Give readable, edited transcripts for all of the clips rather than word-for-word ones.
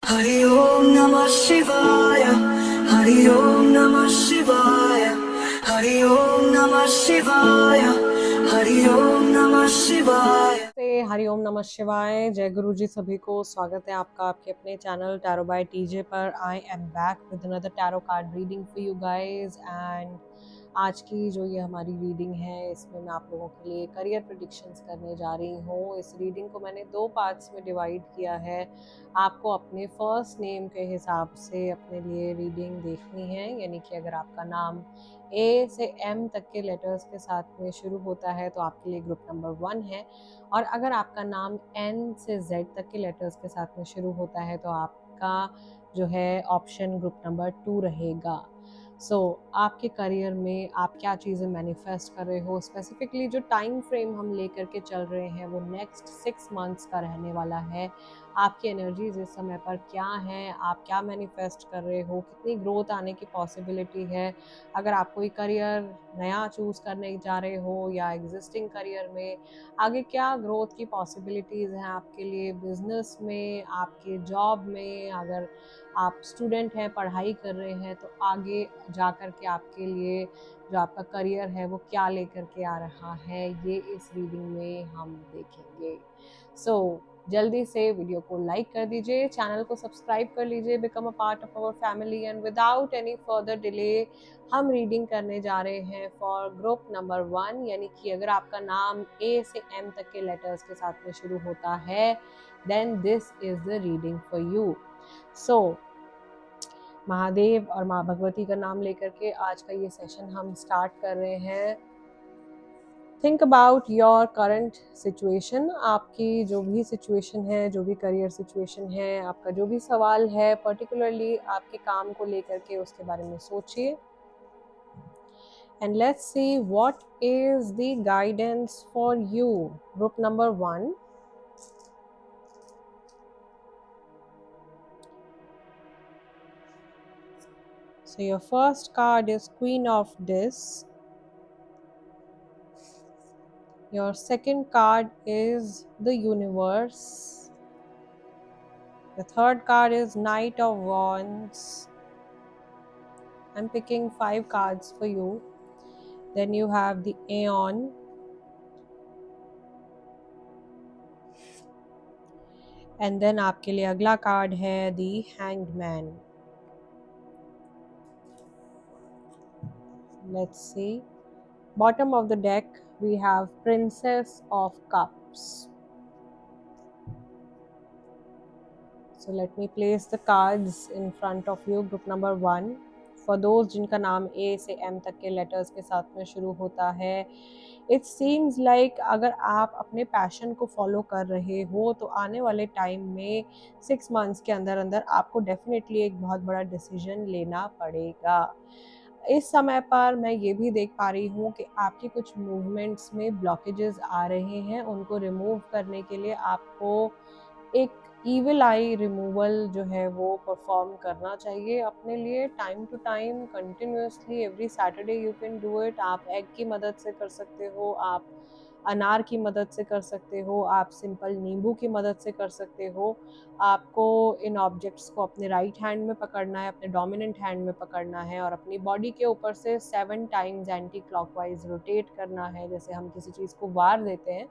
हरि ओम नमः शिवाय। हरि ओम नमः शिवाय। हरि ओम नमः शिवाय। हरि ओम नमः शिवाय। हरि ओम नमः शिवाय। जय गुरु जी सभी को। स्वागत है आपका आपके अपने चैनल टैरो बाय टीजे पर। I am back with another tarot card reading for you guys. And आज की जो ये हमारी रीडिंग है इसमें मैं आप लोगों के लिए करियर प्रेडिक्शंस करने जा रही हूँ। इस रीडिंग को मैंने 2 पार्ट्स में डिवाइड किया है। आपको अपने फर्स्ट नेम के हिसाब से अपने लिए रीडिंग देखनी है, यानी कि अगर आपका नाम ए से एम तक के लेटर्स के साथ में शुरू होता है तो आपके लिए ग्रुप नंबर 1 है, और अगर आपका नाम एन से जेड तक के लेटर्स के साथ में शुरू होता है तो आपका जो है ऑप्शन ग्रुप नंबर 2 रहेगा। आपके करियर में आप क्या चीज़ें मैनिफेस्ट कर रहे हो, स्पेसिफिकली जो टाइम फ्रेम हम लेकर के चल रहे हैं वो नेक्स्ट 6 मंथ्स का रहने वाला है। आपकी एनर्जीज इस समय पर क्या हैं, आप क्या मैनिफेस्ट कर रहे हो, कितनी ग्रोथ आने की पॉसिबिलिटी है। अगर आप कोई करियर नया चूज़ करने जा रहे हो या एग्जिस्टिंग करियर में आगे क्या ग्रोथ की पॉसिबिलिटीज़ हैं आपके लिए, बिजनेस में, आपके जॉब में, अगर आप स्टूडेंट हैं पढ़ाई कर रहे हैं तो आगे जा कर के आपके लिए जो आपका करियर है वो क्या लेकर के आ रहा है, ये इस रीडिंग में हम देखेंगे। जल्दी से वीडियो को लाइक कर दीजिए, चैनल को सब्सक्राइब कर लीजिए, become a part of our family. And without any further delay हम रीडिंग करने जा रहे हैं फॉर ग्रुप नंबर 1, यानी कि अगर आपका नाम ए से एम तक के लेटर्स के साथ में शुरू होता है then this is the reading for you. Mahadev और माँ भगवती का नाम लेकर के आज का ये सेशन हम स्टार्ट कर रहे हैं। Think about your current situation. आपकी जो भी सिचुएशन है, जो भी करियर सिचुएशन है, आपका जो भी सवाल है पर्टिकुलरली आपके काम को लेकर के उसके बारे में सोचिए। And let's see what is the guidance for you. Group number 1. So your first card is Queen of Discs. Your second card is the Universe. The third card is Knight of Wands. I'm picking 5 cards for you. Then you have the Aeon. And then आपके लिए अगला card है the Hanged Man. Let's see. Bottom of the deck we have Princess of Cups. So let me place the cards in front of you. Group number 1. For those जिनका नाम A से M तक के letters के साथ में शुरू होता है, इट सीम्स लाइक अगर आप अपने पैशन को फॉलो कर रहे हो तो आने वाले टाइम में 6 मंथ्स के अंदर अंदर आपको डेफिनेटली एक बहुत बड़ा डिसीजन लेना पड़ेगा। इस समय पर मैं ये भी देख पा रही हूँ कि आपकी कुछ मूवमेंट्स में ब्लॉकेजेस आ रहे हैं, उनको रिमूव करने के लिए आपको एक ईविल आई रिमूवल जो है वो परफॉर्म करना चाहिए अपने लिए time to time continuously. Every Saturday you can do it. आप एग की मदद से कर सकते हो, आप अनार की मदद से कर सकते हो, आप सिंपल नींबू की मदद से कर सकते हो। आपको इन ऑब्जेक्ट्स को अपने राइट हैंड में पकड़ना है, अपने डोमिनेंट हैंड में पकड़ना है और अपनी बॉडी के ऊपर से 7 टाइम्स एंटी क्लॉकवाइज रोटेट करना है। जैसे हम किसी चीज़ को वार देते हैं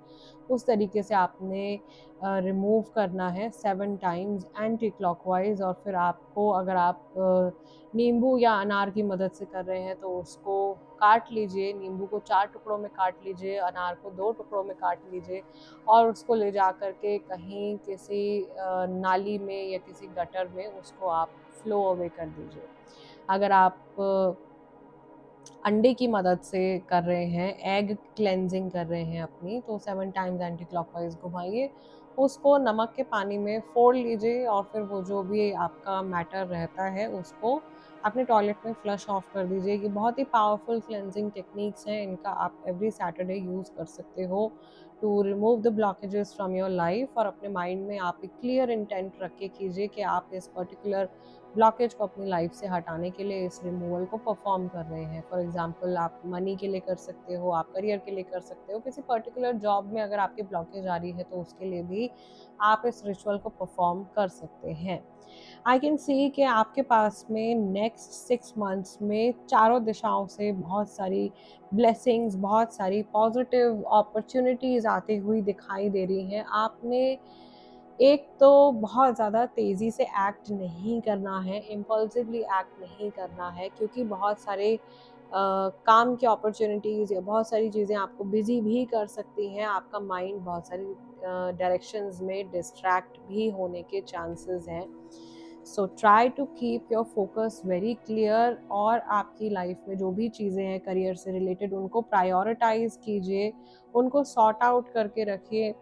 उस तरीके से आपने रिमूव करना है 7 टाइम्स एंटी क्लॉकवाइज। और फिर आपको अगर आप नींबू या अनार की मदद से कर रहे हैं तो उसको काट लीजिए। नींबू को 4 टुकड़ों में काट लीजिए, अनार को 2 टुकड़ों में काट लीजिए और उसको ले जा कर के कहीं किसी नाली में या किसी गटर में उसको आप फ्लो अवे कर दीजिए। अगर आप अंडे की मदद से कर रहे हैं, एग क्लेंजिंग कर रहे हैं अपनी, तो 7 टाइम्स एंटी क्लॉकवाइज घुमाइए, उसको नमक के पानी में फोड़ लीजिए और फिर वो जो भी आपका मैटर रहता है उसको अपने टॉयलेट में फ्लश ऑफ कर दीजिए। ये बहुत ही पावरफुल क्लेंजिंग टेक्निक्स हैं, इनका आप एवरी सैटरडे यूज़ कर सकते हो to remove the blockages from your life. और अपने माइंड में आप एक क्लियर इंटेंट रख के कीजिए कि आप इस पर्टिकुलर ब्लॉकेज को अपनी लाइफ से हटाने के लिए इस रिमूवल को परफॉर्म कर रहे हैं। फॉर एग्जांपल आप मनी के लिए कर सकते हो, आप करियर के लिए कर सकते हो, किसी पर्टिकुलर जॉब में अगर आपकी ब्लॉकेज आ रही है तो उसके लिए भी आप इस रिचुअल को परफॉर्म कर सकते हैं। आई कैन सी कि आपके पास में नेक्स्ट 6 मंथ्स में चारों दिशाओं से बहुत सारी ब्लेसिंग्स, बहुत सारी पॉजिटिव अपॉर्चुनिटीज़ आती हुई दिखाई दे रही हैं। आपने एक तो बहुत ज़्यादा तेज़ी से एक्ट नहीं करना है, इम्पल्सिवली एक्ट नहीं करना है, क्योंकि बहुत सारे काम की अपॉर्चुनिटीज़ या बहुत सारी चीज़ें आपको बिज़ी भी कर सकती हैं। आपका माइंड बहुत सारी डायरेक्शंस में डिस्ट्रैक्ट भी होने के चांसेस हैं। So try to keep your focus very clear, और आपकी लाइफ में जो भी चीज़ें हैं करियर से रिलेटेड उनको प्रायोरिटाइज कीजिए, उनको सॉर्ट आउट करके रखिए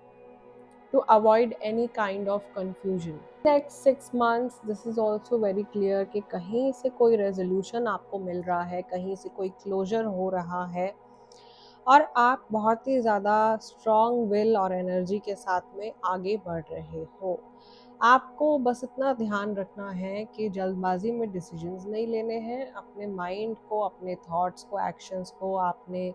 to avoid any kind of confusion. Next 6 months, this is also very clear कि कहीं से कोई रेजोल्यूशन आपको मिल रहा है, कहीं से कोई क्लोजर हो रहा है, और आप बहुत ही ज़्यादा स्ट्रॉन्ग विल और एनर्जी के साथ में आगे बढ़ रहे हो। आपको बस इतना ध्यान रखना है कि जल्दबाजी में डिसीजंस नहीं लेने हैं। अपने माइंड को, अपने थॉट्स को, एक्शंस को आपने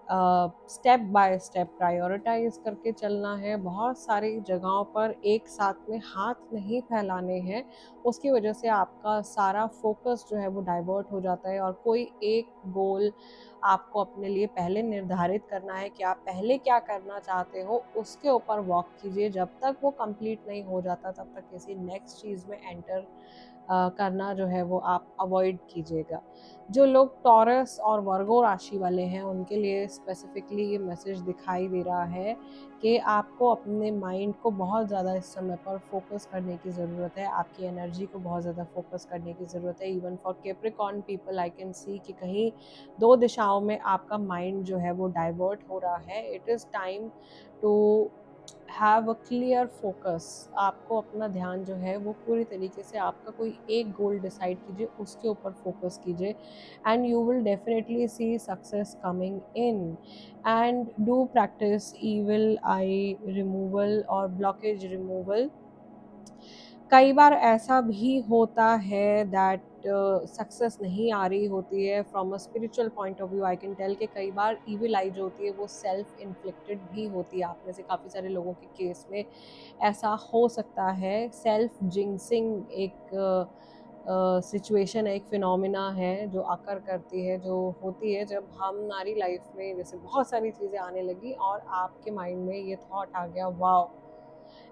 स्टेप बाय स्टेप प्रायोरिटाइज करके चलना है। बहुत सारी जगहों पर एक साथ में हाथ नहीं फैलाने हैं, उसकी वजह से आपका सारा फोकस जो है वो डाइवर्ट हो जाता है, और कोई एक गोल आपको अपने लिए पहले निर्धारित करना है कि आप पहले क्या करना चाहते हो, उसके ऊपर वॉक कीजिए। जब तक वो कंप्लीट नहीं हो जाता तब तक किसी नेक्स्ट चीज़ में एंटर करना जो है वो आप अवॉइड कीजिएगा। जो लोग टॉरस और वर्गो राशि वाले हैं उनके लिए स्पेसिफिकली ये मैसेज दिखाई दे रहा है कि आपको अपने माइंड को बहुत ज़्यादा इस समय पर फोकस करने की ज़रूरत है, आपकी एनर्जी को बहुत ज़्यादा फोकस करने की ज़रूरत है। Even for Capricorn people I can see कि कहीं दो दिशाओं में आपका माइंड जो है वो डाइवर्ट हो रहा है। It is time to have a clear focus. आपको अपना ध्यान जो है वो पूरी तरीके से, आपका कोई एक गोल डिसाइड कीजिए, उसके ऊपर फोकस कीजिए, and you will definitely see success coming in. And do practice evil eye removal और ब्लॉकेज रिमूवल। कई बार ऐसा भी होता है दैट सक्सेस नहीं आ रही होती है from a spiritual point of view. I can tell कि कई बार ईविल आई जो होती है वो सेल्फ इन्फ्लिक्टेड भी होती है। आप में से काफ़ी सारे लोगों के केस में ऐसा हो सकता है। सेल्फ जिंक्सिंग एक सिचुएशन है, एक फिनोमिना है जो अकर करती है, जो होती है जब हमारी लाइफ में जैसे बहुत सारी चीज़ें आने लगी और आपके माइंड में ये थॉट आ गया वाओ,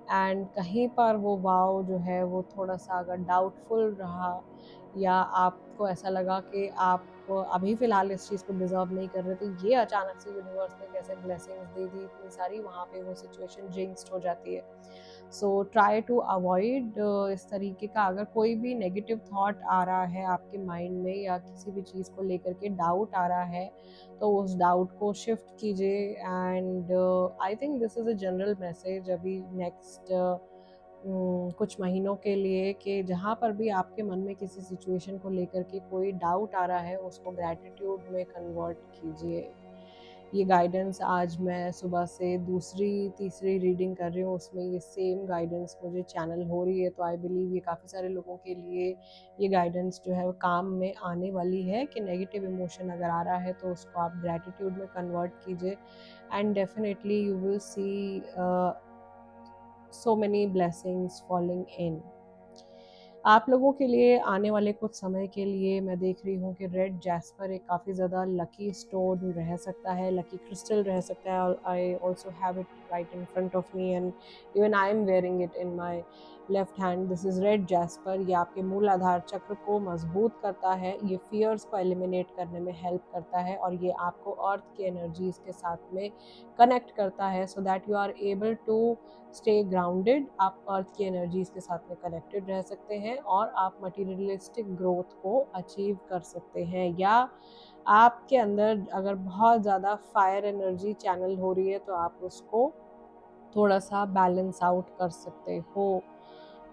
एंड कहीं पर वो वाव जो है वो थोड़ा-सा अगर डाउटफुल रहा, या आपको ऐसा लगा कि आप अभी फ़िलहाल इस चीज़ को डिज़र्व नहीं कर रहे, तो ये अचानक से यूनिवर्स ने कैसे ब्लेसिंग्स दे दी इतनी सारी, वहाँ पे वो सिचुएशन जिंक्स्ड हो जाती है। सो ट्राई टू अवॉइड इस तरीके का, अगर कोई भी नेगेटिव थॉट आ रहा है आपके माइंड में या किसी भी चीज़ को लेकर के डाउट आ रहा है, तो उस डाउट को शिफ्ट कीजिए। And I think this is a general message अभी नेक्स्ट कुछ महीनों के लिए, कि जहाँ पर भी आपके मन में किसी सिचुएशन को लेकर के कोई डाउट आ रहा है उसको ग्रैटिट्यूड में कन्वर्ट कीजिए। ये गाइडेंस आज मैं सुबह से दूसरी तीसरी रीडिंग कर रही हूँ, उसमें ये सेम गाइडेंस मुझे चैनल हो रही है, तो आई बिलीव ये काफ़ी सारे लोगों के लिए ये गाइडेंस जो है वो काम में आने वाली है, कि नेगेटिव इमोशन अगर आ रहा है तो उसको आप ग्रैटिट्यूड में कन्वर्ट कीजिए, and definitely you will see so many blessings falling in। आप लोगों के लिए आने वाले कुछ समय के लिए मैं देख रही हूँ कि रेड जैस्पर एक काफ़ी ज़्यादा लकी स्टोन रह सकता है, लकी क्रिस्टल रह सकता है। और I also have it right in front of me, and even I am wearing it in my left hand. This is red jasper. ये आपके मूल आधार चक्र को मजबूत करता है, ये फियर्स को एलिमिनेट करने में हेल्प करता है, और ये आपको अर्थ की एनर्जीज के साथ में कनेक्ट करता है, so that you are able to stay grounded. आप अर्थ की एनर्जीज के साथ में कनेक्टेड रह सकते हैं, और आप मटीरियलिस्टिक ग्रोथ को अचीव कर सकते हैं। या आपके अंदर अगर बहुत ज़्यादा फायर एनर्जी चैनल हो रही है तो आप उसको थोड़ा सा बैलेंस आउट कर सकते हो,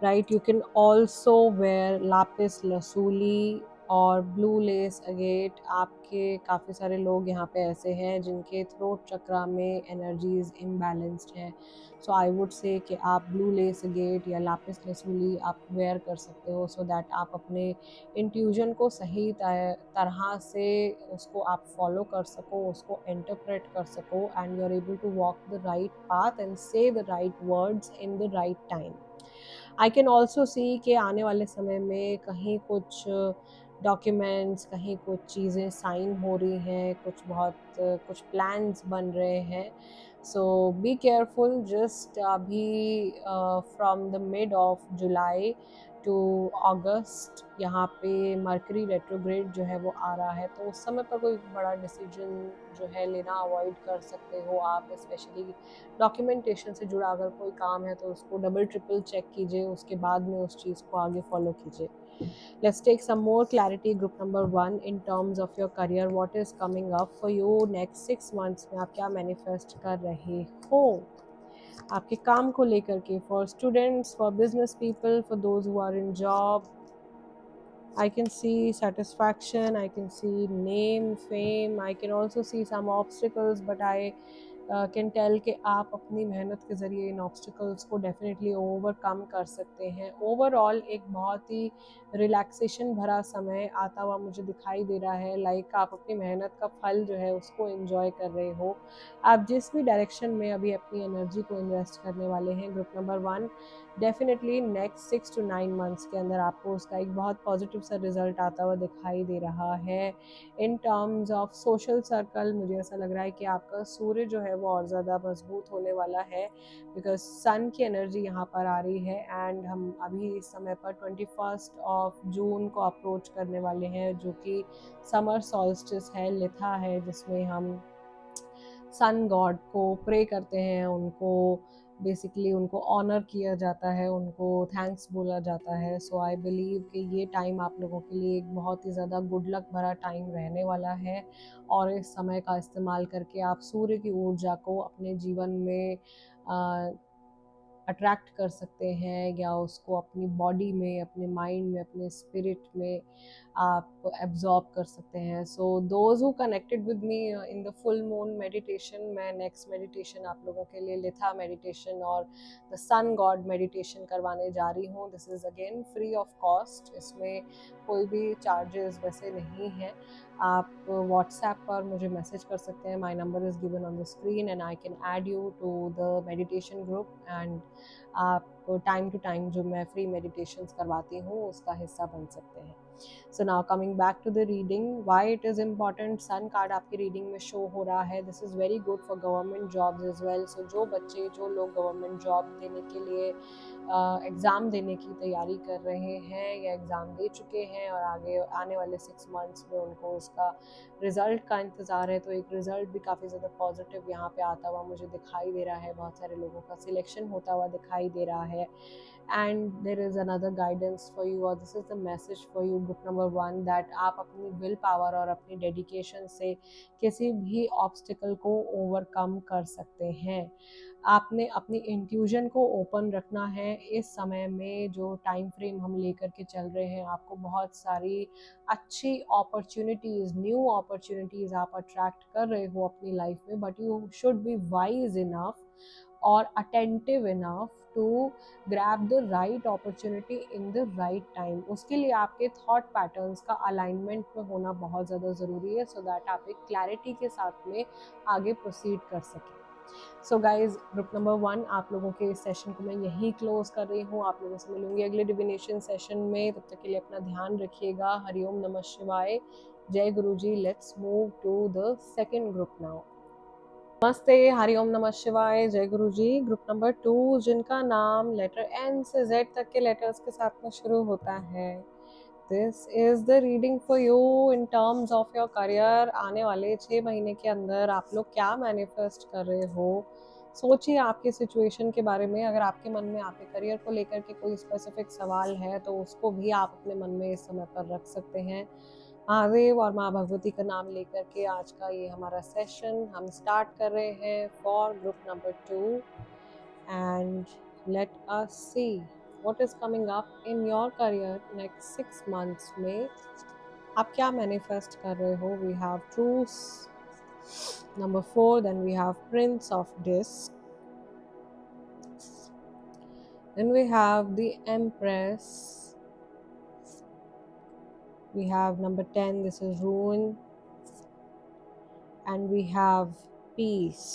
right. You can also wear lapis lazuli और ब्लू लेस अगेट, आपके काफ़ी सारे लोग यहाँ पे ऐसे हैं जिनके थ्रोट चक्रा में एनर्जीज इम्बैलेंस्ड हैं। सो आई वुड से कि आप ब्लू लेस अगेट या लापिस लसूली आप वेयर कर सकते हो, सो दैट आप अपने इंट्यूजन को सही तरह से उसको आप फॉलो कर सको, उसको इंटरप्रेट कर सको, and you are able to walk the right path and say the right words in the right time. I can also see कि आने वाले समय में कहीं कुछ डॉक्यूमेंट्स, कहीं कुछ चीज़ें साइन हो रही हैं, कुछ प्लान्स बन रहे हैं। So be careful. जस्ट अभी from the mid of July to August यहाँ पे मरकरी रेट्रोग्रेड जो है वो आ रहा है, तो उस समय पर कोई बड़ा डिसीजन जो है लेना अवॉइड कर सकते हो आप। स्पेशली डॉक्यूमेंटेशन से जुड़ा अगर कोई काम है तो उसको डबल ट्रिपल चेक कीजिए, उसके बाद में उस चीज़ को आगे फॉलो कीजिए। Let's take some more clarity. Group number 1, in terms of your career, what is coming up for you next 6 months में आप क्या manifest कर रहे हो आपके काम को लेकर के? For students, for business people, for those who are in job, I can see satisfaction, I can see name, fame, I can also see some obstacles, but I can tell कि आप अपनी मेहनत के ज़रिए इन ऑब्स्टिकल्स को definitely overcome कर सकते हैं। ओवरऑल एक बहुत ही रिलैक्सेशन भरा समय आता हुआ मुझे दिखाई दे रहा है। लाइक आप अपनी मेहनत का फल जो है उसको एंजॉय कर रहे हो। आप जिस भी डायरेक्शन में अभी अपनी एनर्जी को इन्वेस्ट करने वाले हैं, group number 1, definitely next 6 to 9 months के अंदर आपको उसका एक बहुत पॉजिटिव सा रिजल्ट आता हुआ दिखाई दे रहा है। In terms of social circle मुझे ऐसा लग रहा है कि आपका सूर्य जो है वो और ज़्यादा मजबूत होने वाला है, बिकॉज सन की एनर्जी यहाँ पर आ रही है। एंड हम अभी इस समय पर 21 जून को अप्रोच करने वाले हैं, जो कि समर सॉल्स्टिस है, लिथा है, जिसमें हम सन गॉड को प्रे करते हैं, उनको बेसिकली उनको ऑनर किया जाता है, उनको थैंक्स बोला जाता है। सो आई बिलीव कि ये टाइम आप लोगों के लिए एक बहुत ही ज़्यादा गुड लक भरा टाइम रहने वाला है, और इस समय का इस्तेमाल करके आप सूर्य की ऊर्जा को अपने जीवन में अट्रैक्ट कर सकते हैं, या उसको अपनी बॉडी में, अपने माइंड में, अपने स्पिरिट में आप एब्जॉर्ब कर सकते हैं। So those who connected with me in the full moon meditation, मैं नेक्स्ट मेडिटेशन आप लोगों के लिए लिथा मेडिटेशन और द सन गॉड मेडिटेशन करवाने जा रही हूँ। This is again free of cost, इसमें कोई भी चार्जेस वैसे नहीं है। आप व्हाट्सएप पर मुझे मैसेज कर सकते हैं, my number is given on the screen, and I can add you to the meditation group, and आप टाइम टू टाइम जो मैं फ्री मेडिटेशंस करवाती हूँ उसका हिस्सा बन सकते हैं। So now coming back to the reading, why it is important. Sun card आपकी रीडिंग में शो हो रहा है। This is very good for government jobs as well. So जो लोग गवर्नमेंट जॉब देने के लिए एग्ज़ाम देने की तैयारी कर रहे हैं या एग्ज़ाम दे चुके हैं और आगे आने वाले 6 मंथ्स में उनको उसका रिज़ल्ट का इंतज़ार है, तो एक रिज़ल्ट भी काफ़ी ज़्यादा पॉजिटिव यहाँ पे आता हुआ मुझे दिखाई दे रहा है। बहुत सारे लोगों का सिलेक्शन होता हुआ दिखाई दे रहा है, and there is another guidance for you, और this is the message for you group number 1, that आप अपनी विल पावर और अपनी डेडिकेशन से किसी भी ऑब्स्टिकल को ओवरकम कर सकते हैं। आपने अपनी इंट्यूजन को ओपन रखना है। इस समय में जो टाइम फ्रेम हम लेकर के चल रहे हैं, आपको बहुत सारी अच्छी अपॉर्चुनिटीज़, न्यू अपॉर्चुनिटीज़ आप अट्रैक्ट कर रहे हो अपनी लाइफ में, but you should be wise enough और attentive enough to grab the right opportunity in the right time. उसके लिए आपके थॉट पैटर्न्स का अलाइनमेंट में होना बहुत ज़्यादा ज़रूरी है, सो दैट आप एक क्लैरिटी के साथ में आगे प्रोसीड कर सकें। सो गाइज, ग्रुप नंबर 1, आप लोगों के इस सेशन को मैं यहीं क्लोज कर रही हूँ। आप लोगों से मिलूंगी अगले डिविनेशन सेशन में। तब तक के लिए अपना ध्यान रखिएगा। हरिओम नमः शिवाय, जय गुरु जी। Let's move to the second group now. नमस्ते, हरिओम नमः शिवाय, जय गुरु जी। ग्रुप नंबर 2, जिनका नाम लेटर एन से जेड तक के लेटर्स के साथ में शुरू होता है, this is the reading for you in terms of your career. आने वाले 6 महीने के अंदर आप लोग क्या मैनिफेस्ट कर रहे हो, सोचिए आपकी सिचुएशन के बारे में। अगर आपके मन में आपके करियर को लेकर के कोई स्पेसिफिक सवाल है तो उसको भी आप अपने मन में इस समय पर रख सकते हैं। महादेव और माँ भगवती का नाम लेकर के आज का ये हमारा सेशन हम स्टार्ट कर रहे हैं for group number 2, and let us see what is coming up in your career next 6 months में आप क्या मैनिफेस्ट कर रहे हो? We have truce, number 4, then we have prince of discs, then we have the empress, we have number 10, this is ruin, and we have peace.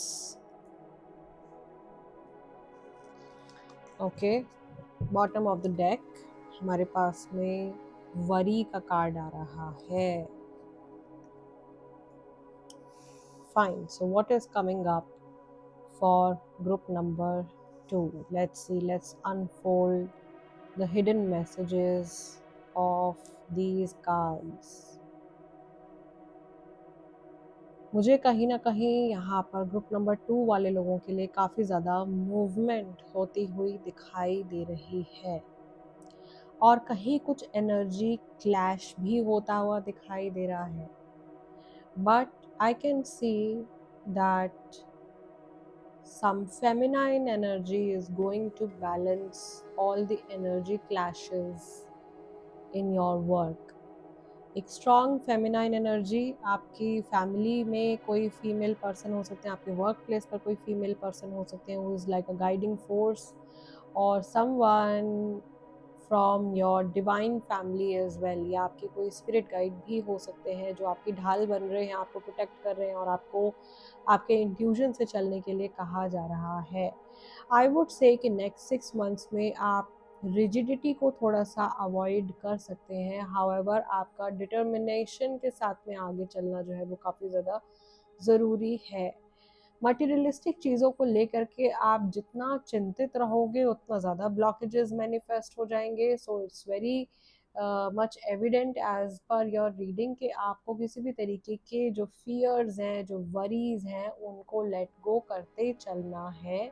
Okay, bottom of the deck हमारे पास में worry का card आ रहा है. Fine, so what is coming up for group number 2? Let's see, let's unfold the hidden messages of these cards. मुझे कहीं ना कहीं यहाँ पर ग्रुप नंबर 2 वाले लोगों के लिए काफ़ी ज़्यादा मूवमेंट होती हुई दिखाई दे रही है, और कहीं कुछ एनर्जी क्लैश भी होता हुआ दिखाई दे रहा है. But I can see that some feminine energy is going to balance all the energy clashes in your work. एक स्ट्रॉन्ग फेमिनाइन एनर्जी, आपकी फैमिली में कोई फीमेल पर्सन हो सकते हैं, आपके वर्क प्लेस पर कोई फीमेल पर्सन हो सकते हैं, who is like a guiding force, और someone from your divine family as well, या आपके कोई स्पिरिट गाइड भी हो सकते हैं जो आपकी ढाल बन रहे हैं, आपको प्रोटेक्ट कर रहे हैं और आपको आपके इंट्यूजन से चलने के लिए कहा जा रहा है. आई वुड से कि नेक्स्ट 6 मंथ्स में आप रिजिडिटी को थोड़ा सा अवॉइड कर सकते हैं. हाउएवर आपका डिटर्मिनेशन के साथ में आगे चलना जो है वो काफ़ी ज़्यादा ज़रूरी है. मटेरियलिस्टिक चीज़ों को लेकर के आप जितना चिंतित रहोगे उतना ज़्यादा ब्लॉकेजेस मैनिफेस्ट हो जाएंगे. So it's very much evident as per your reading कि आपको किसी भी तरीके के जो फियर्स हैं, जो वरीज हैं, उनको लेट गो करते चलना है.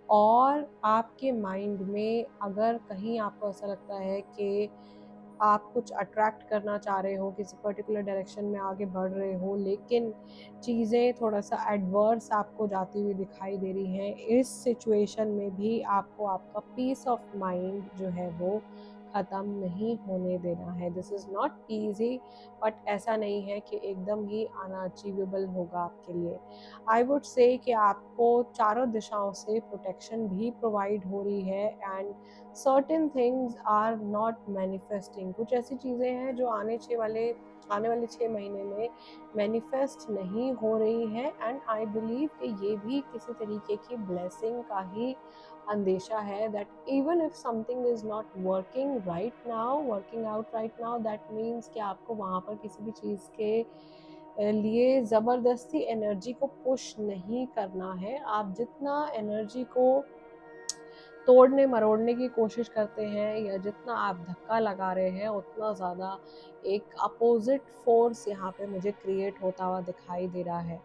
और आपके माइंड में अगर कहीं आपको ऐसा लगता है कि आप कुछ अट्रैक्ट करना चाह रहे हो, किसी पर्टिकुलर डायरेक्शन में आगे बढ़ रहे हो, लेकिन चीज़ें थोड़ा सा एडवर्स आपको जाती हुई दिखाई दे रही हैं, इस सिचुएशन में भी आपको आपका पीस ऑफ माइंड जो है वो ख़त्म नहीं होने देना है. This is not easy, but ऐसा नहीं है कि एकदम ही अनअचीवेबल होगा आपके लिए. आई वुड से कि आपको चारों दिशाओं से प्रोटेक्शन भी प्रोवाइड हो रही है, and certain things are not manifesting. कुछ ऐसी चीज़ें हैं जो आने वाले 6 महीने में मैनिफेस्ट नहीं हो रही है, एंड आई बिलीव कि ये भी किसी तरीके की ब्लेसिंग का ही अंदेशा है. That even if something is not working out right now, that means कि आपको वहाँ पर किसी भी चीज़ के लिए ज़बरदस्ती एनर्जी को पुश नहीं करना है. आप जितना एनर्जी को तोड़ने मरोड़ने की कोशिश करते हैं या जितना आप धक्का लगा रहे हैं, उतना ज़्यादा एक अपोजिट फोर्स यहाँ पे मुझे क्रिएट होता हुआ दिखाई दे रहा है.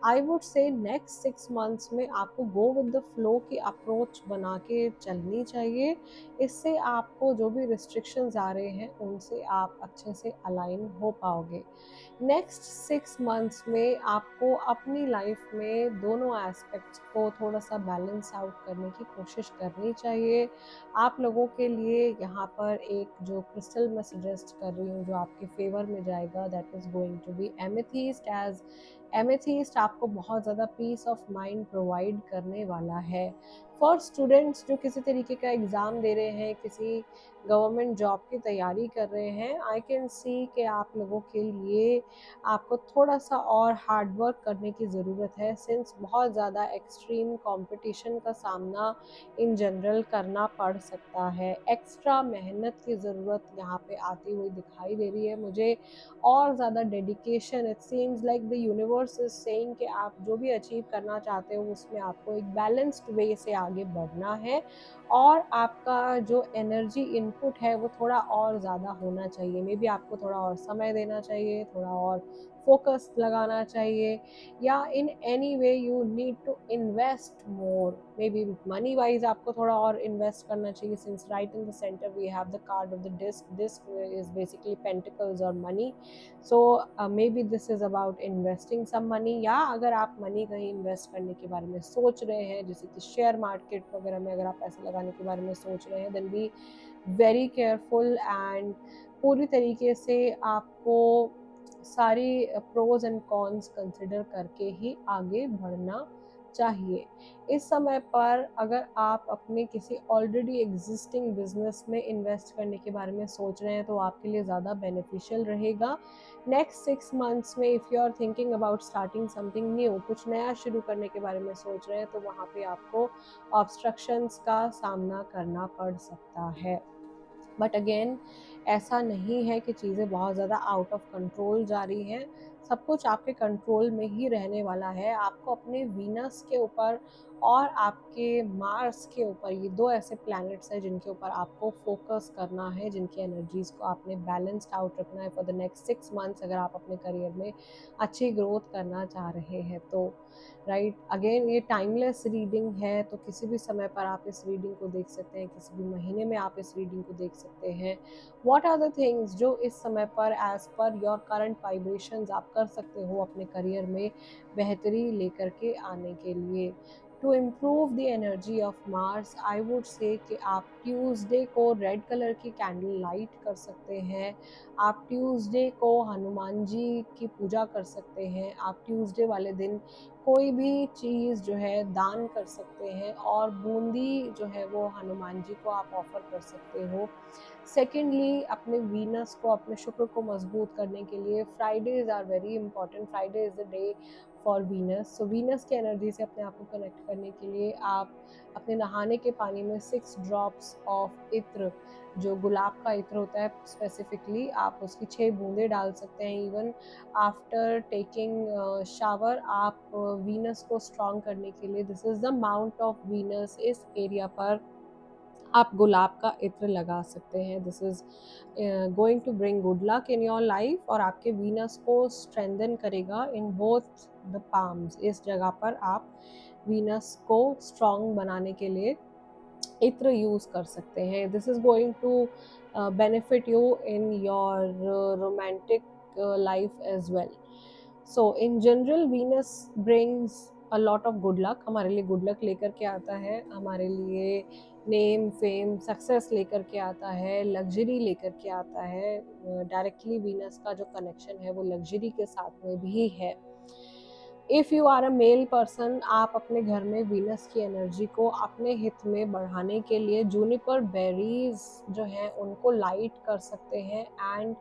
आई वुड से नेक्स्ट 6 मंथ्स में आपको गो विद द फ्लो की अप्रोच बना के चलनी चाहिए. इससे आपको जो भी रिस्ट्रिक्शंस आ रहे हैं उनसे आप अच्छे से अलाइन हो पाओगे. नेक्स्ट 6 मंथ्स में आपको अपनी लाइफ में दोनों एस्पेक्ट्स को थोड़ा सा बैलेंस आउट करने की कोशिश करनी चाहिए. आप लोगों के लिए यहाँ पर एक जो क्रिस्टल मैं सजेस्ट कर रही हूँ जो आपके फेवर में जाएगा, that is going to be amethyst. As amethyst आपको बहुत ज़्यादा पीस ऑफ माइंड प्रोवाइड करने वाला है. फॉर स्टूडेंट्स जो किसी तरीके का एग्ज़ाम दे रहे हैं, किसी गवर्नमेंट जॉब की तैयारी कर रहे हैं, आई कैन सी कि आप लोगों के लिए आपको थोड़ा सा और हार्ड वर्क करने की ज़रूरत है, सिंस बहुत ज़्यादा एक्सट्रीम कंपटीशन का सामना इन जनरल करना पड़ सकता है. एक्स्ट्रा मेहनत की ज़रूरत यहाँ पे आती हुई दिखाई दे रही है मुझे, और ज़्यादा dedication. It seems like the universe is saying कि आप जो भी अचीव करना चाहते हो उसमें आपको एक बैलेंस्ड वे से आगे बढ़ना है, और आपका जो एनर्जी इनपुट है वो थोड़ा और ज़्यादा होना चाहिए. मे बी आपको थोड़ा और समय देना चाहिए, थोड़ा और फोकस लगाना चाहिए, या in any way you need to invest more. Maybe money wise आपको थोड़ा और इन्वेस्ट करना चाहिए, since right in the centre we have the card of the disc is basically pentacles और money. So maybe this is about investing some money, या अगर आप money कहीं इन्वेस्ट करने के बारे में सोच रहे हैं, जैसे कि शेयर मार्केट वगैरह में अगर आप पैसे लगाने के बारे में सोच रहे हैं, then we very careful and पूरी तरीके से आपको सारी प्रोज एंड कॉन्स कंसिडर करके ही आगे बढ़ना चाहिए। इस समय पर अगर आप अपने किसी ऑलरेडी एग्जिस्टिंग बिजनेस में इन्वेस्ट करने के बारे में सोच रहे हैं तो आपके लिए ज़्यादा बेनिफिशियल रहेगा। नेक्स्ट 6 मंथ्स में if you are thinking about starting something new, कुछ नया शुरू करने के बारे में सोच रहे हैं, तो वहाँ पे आपको ऑब्स्ट्रक्शंस का सामना करना पड़ सकता है। बट अगेन ऐसा नहीं है कि चीज़ें बहुत ज़्यादा आउट ऑफ कंट्रोल जा रही हैं। सब कुछ आपके कंट्रोल में ही रहने वाला है। आपको अपने वीनस के ऊपर और आपके मार्स के ऊपर, ये दो ऐसे प्लैनेट्स हैं जिनके ऊपर आपको फोकस करना है, जिनकी एनर्जीज को आपने बैलेंस्ड आउट रखना है फॉर द नेक्स्ट 6 मंथ्स अगर आप अपने करियर में अच्छी ग्रोथ करना चाह रहे हैं तो। राइट, अगेन ये टाइमलेस रीडिंग है, तो किसी भी समय पर आप इस रीडिंग को देख सकते हैं, किसी भी महीने में आप इस रीडिंग को देख सकते हैं। व्हाट आर द थिंग्स जो इस समय पर as per your current vibrations आप कर सकते हो अपने करियर में बेहतरी लेकर के आने के लिए। To improve the energy of Mars I would say कि आप ट्यूसडे को रेड कलर की कैंडल लाइट कर सकते हैं। आप ट्यूसडे को हनुमान जी की पूजा कर सकते हैं। आप ट्यूसडे वाले दिन कोई भी चीज़ जो है दान कर सकते हैं और बूंदी जो है वो हनुमान जी को आप ऑफर कर सकते हो। सेकेंडली, अपने वीनस को, अपने शुक्र को मजबूत करने के लिए Fridays are very important. Friday is the day for Venus. So Venus की एनर्जी से अपने आप को कनेक्ट करने के लिए आप अपने नहाने के पानी में 6 ड्रॉप्स ऑफ इत्र, जो गुलाब का इत्र होता है स्पेसिफिकली, आप उसकी 6 बूंदे डाल सकते हैं। इवन आफ्टर टेकिंग शावर आप वीनस को स्ट्रॉन्ग करने के लिए, this is the mount of Venus, इस एरिया पर आप गुलाब का इत्र लगा सकते हैं। This is going to bring good luck in your life और आपके वीनस को स्ट्रेंथन करेगा इन बोथ द पाम्स। इस जगह पर आप वीनस को स्ट्रॉन्ग बनाने के लिए इत्र यूज कर सकते हैं। This is going to benefit you in your romantic life as well. So in general Venus brings a lot of good luck, हमारे लिए गुड लक लेकर के आता है, हमारे लिए नेम फेम सक्सेस लेकर के आता है, लग्जरी लेकर के आता है। डायरेक्टली वीनस का जो कनेक्शन है वो लग्जरी के साथ में भी है। If you are a male person, आप अपने घर में वीनस की एनर्जी को अपने हित में बढ़ाने के लिए जूनिपर बेरीज जो हैं उनको लाइट कर सकते हैं। एंड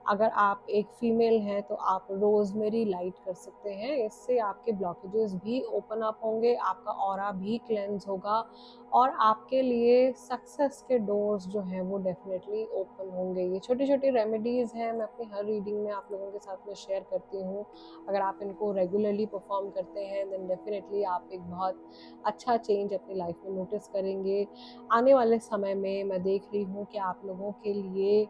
अगर आप एक फीमेल हैं तो आप रोजमेरी लाइट कर सकते हैं। इससे आपके ब्लॉकेजेस भी ओपन अप होंगे, आपका ऑरा भी क्लेंज होगा और आपके लिए सक्सेस के डोर्स जो हैं वो डेफिनेटली ओपन होंगे। ये छोटी छोटी रेमेडीज़ हैं, मैं अपनी हर रीडिंग में आप लोगों के साथ में शेयर करती हूँ। अगर आप इनको रेगुलरली परफॉर्म करते हैं देन डेफिनेटली आप एक बहुत अच्छा चेंज अपनी लाइफ में नोटिस करेंगे। आने वाले समय में मैं देख रही हूँ कि आप लोगों के लिए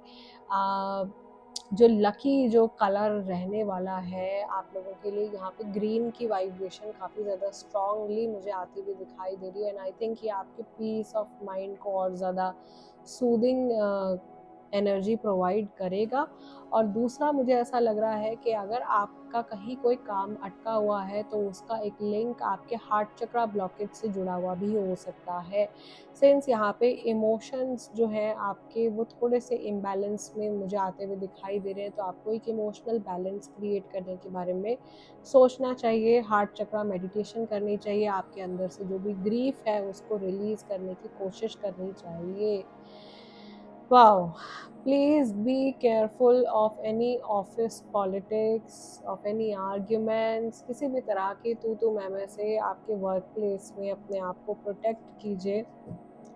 जो लकी जो कलर रहने वाला है आप लोगों के लिए, यहाँ पे ग्रीन की वाइब्रेशन काफ़ी ज़्यादा स्ट्रांगली मुझे आती हुई दिखाई दे रही है। एंड आई थिंक ये आपके पीस ऑफ माइंड को और ज़्यादा सूदिंग एनर्जी प्रोवाइड करेगा। और दूसरा मुझे ऐसा लग रहा है कि अगर आपका कहीं कोई काम अटका हुआ है तो उसका एक लिंक आपके हार्ट चक्रा ब्लॉकेज से जुड़ा हुआ भी हो सकता है। सिंस यहाँ पे इमोशंस जो हैं आपके वो थोड़े से इम्बैलेंस में मुझे आते हुए दिखाई दे रहे हैं, तो आपको एक इमोशनल बैलेंस क्रिएट करने के बारे में सोचना चाहिए। हार्ट चक्रा मेडिटेशन करनी चाहिए, आपके अंदर से जो भी ग्रीफ है उसको रिलीज करने की कोशिश करनी चाहिए। Wow, please be careful of any office politics, of any arguments, किसी भी तरह की तू मैं से आपके वर्क प्लेस में अपने आप को प्रोटेक्ट कीजिए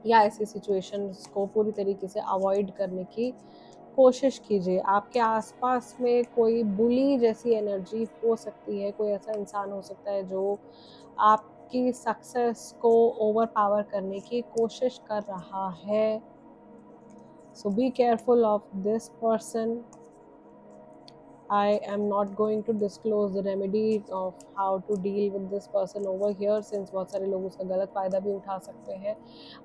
या ऐसी सिचुएशंस को पूरी तरीके से अवॉइड करने की कोशिश कीजिए। आपके आसपास में कोई बुली जैसी एनर्जी हो सकती है, कोई ऐसा इंसान हो सकता है जो आपकी सक्सेस को ओवर पावर करने की कोशिश कर रहा है। So be careful of this person. I am not going to disclose the remedy of how to deal with this person over here since बहुत सारे लोग उसका गलत फ़ायदा भी उठा सकते हैं।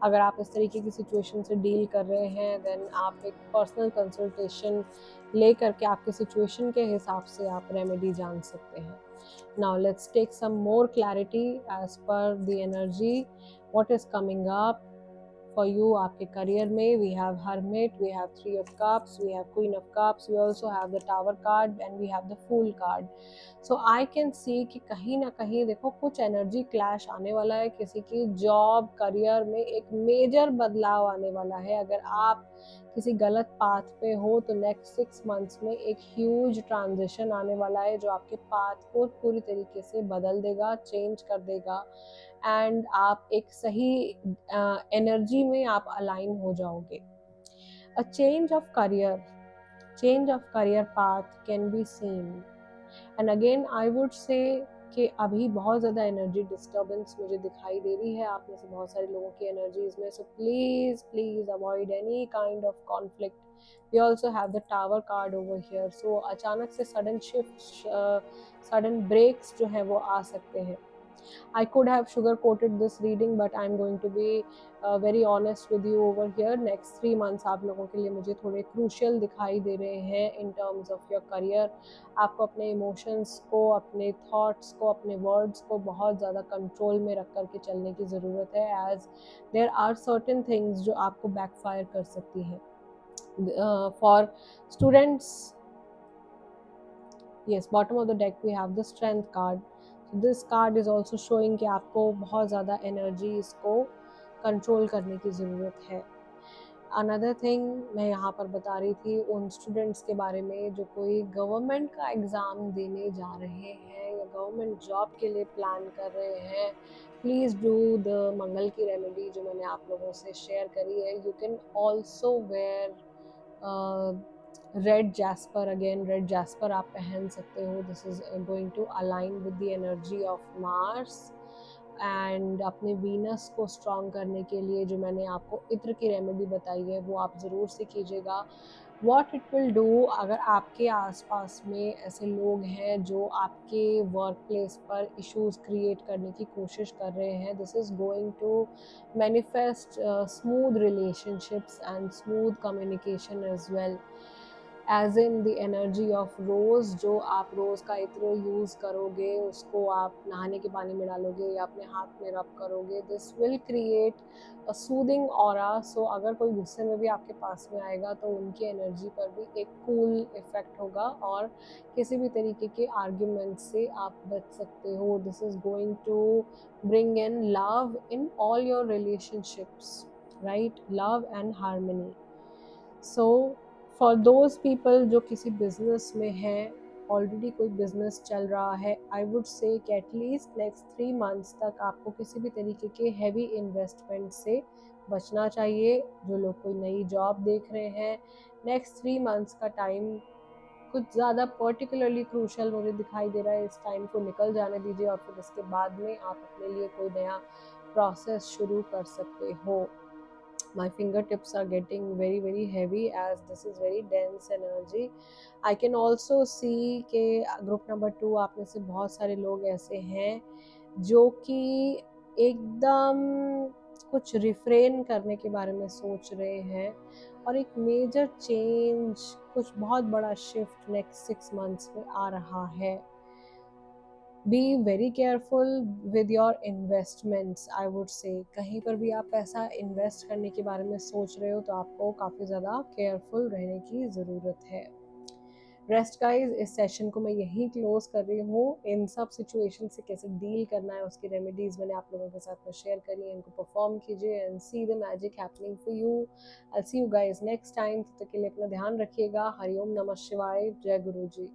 अगर आप इस तरीके की सिचुएशन से डील कर रहे हैं देन आप एक पर्सनल कंसल्टेशन ले करके आपके सिचुएशन के हिसाब से आप रेमेडी जान सकते हैं। Now let's take some more clarity as per the energy what is coming up for you आपके करियर में। We have hermit, we have 3 of cups, we have queen of cups, we also have the tower card and we have the fool card. So I can see कि कहीं ना कहीं देखो कुछ energy clash आने वाला है, किसी की जॉब करियर में एक मेजर बदलाव आने वाला है। अगर आप किसी गलत पाथ पे हो तो नेक्स्ट 6 मंथ्स में एक ह्यूज ट्रांजिशन आने वाला है जो आपके पाथ को पूरी तरीके से बदल देगा, चेंज कर देगा एंड आप एक सही एनर्जी में आप अलाइन हो जाओगे। A change of career path can be seen and again I would say कि अभी बहुत ज़्यादा एनर्जी डिस्टर्बेंस मुझे दिखाई दे रही है आप में से बहुत सारे लोगों की एनर्जीज में। So please please avoid any kind of conflict. We also have the tower card over here. So अचानक से सडन शिफ्ट, सडन ब्रेक्स जो है वो आ सकते हैं। I could have sugar coated this reading but I'm going to be very honest with you over here. Next 3 months आप लोगों के लिए मुझे थोड़े crucial दिखाई दे रहे हैं in terms of your career. आपको अपने emotions को, अपने thoughts को, अपने words को बहुत ज़्यादा control में रख करके चलने की ज़रूरत है as there are certain things जो आपको backfire कर सकती हैं. For students, yes, bottom of the deck we have the strength card. This card is also showing कि आपको बहुत ज़्यादा एनर्जी इसको कंट्रोल करने की ज़रूरत है। अनदर थिंग मैं यहाँ पर बता रही थी उन स्टूडेंट्स के बारे में जो कोई गवर्नमेंट का एग्ज़ाम देने जा रहे हैं या गवर्नमेंट जॉब के लिए प्लान कर रहे हैं। प्लीज़ डू द मंगल की रेमेडी जो मैंने आप लोगों से शेयर करी है। You can also wear red jasper, again red jasper आप पहन सकते हो। This is going to align with the energy of Mars and अपने वीनस को स्ट्रॉन्ग करने के लिए जो मैंने आपको इत्र की रेमेडी बताई है वो आप ज़रूर से कीजिएगा। वॉट इट विल डू, अगर आपके आसपास में ऐसे लोग हैं जो आपके वर्क प्लेस पर इश्यूज क्रिएट करने की कोशिश कर रहे हैं, this is going to manifest smooth relationships and smooth communication as well. As in the energy of rose, जो आप रोज़ का इत्र यूज़ करोगे उसको आप नहाने के पानी में डालोगे या अपने हाथ में रब करोगे, this will create a soothing aura. So अगर कोई गुस्से में भी आपके पास में आएगा तो उनकी एनर्जी पर भी एक कूल इफेक्ट होगा और किसी भी तरीके के आर्ग्यूमेंट से आप बच सकते हो। This is going to bring in love in all your relationships, right, love and harmony. So for those people जो किसी बिजनेस में हैं, ऑलरेडी कोई बिजनेस चल रहा है, आई वुड से कि एटलीस्ट नेक्स्ट 3 मंथ्स तक आपको किसी भी तरीके के हैवी इन्वेस्टमेंट से बचना चाहिए। जो लोग कोई नई जॉब देख रहे हैं, नेक्स्ट 3 मंथ्स का टाइम कुछ ज़्यादा पर्टिकुलरली क्रूशल मुझे दिखाई दे रहा है। इस टाइम को निकल जाने दीजिए और फिर इसके बाद में आप अपने लिए कोई नया प्रोसेस शुरू कर सकते हो। My fingertips are getting very very heavy as this is very dense energy. I can also see कि ग्रुप नंबर 2 आप में से बहुत सारे लोग ऐसे हैं जो कि एकदम कुछ रिफ्रेन करने के बारे में सोच रहे हैं और एक मेजर चेंज, कुछ बहुत बड़ा शिफ्ट नेक्स्ट 6 मंथ्स में आ रहा है। Be very careful with your investments, I would से कहीं पर भी आप पैसा इन्वेस्ट करने के बारे में सोच रहे हो तो आपको काफ़ी ज़्यादा केयरफुल रहने की ज़रूरत है। रेस्ट गाइज, इस सेशन को मैं यहीं क्लोज कर रही हूँ। इन सब सिचुएशन से कैसे डील करना है उसकी रेमेडीज़ मैंने आप लोगों के साथ में शेयर करी है, इनको परफॉर्म कीजिए and see the magic happening for you. I see you guys next time. तब तक के लिए अपना ध्यान रखिएगा। हरिओम नमः शिवाय, जय गुरु जी।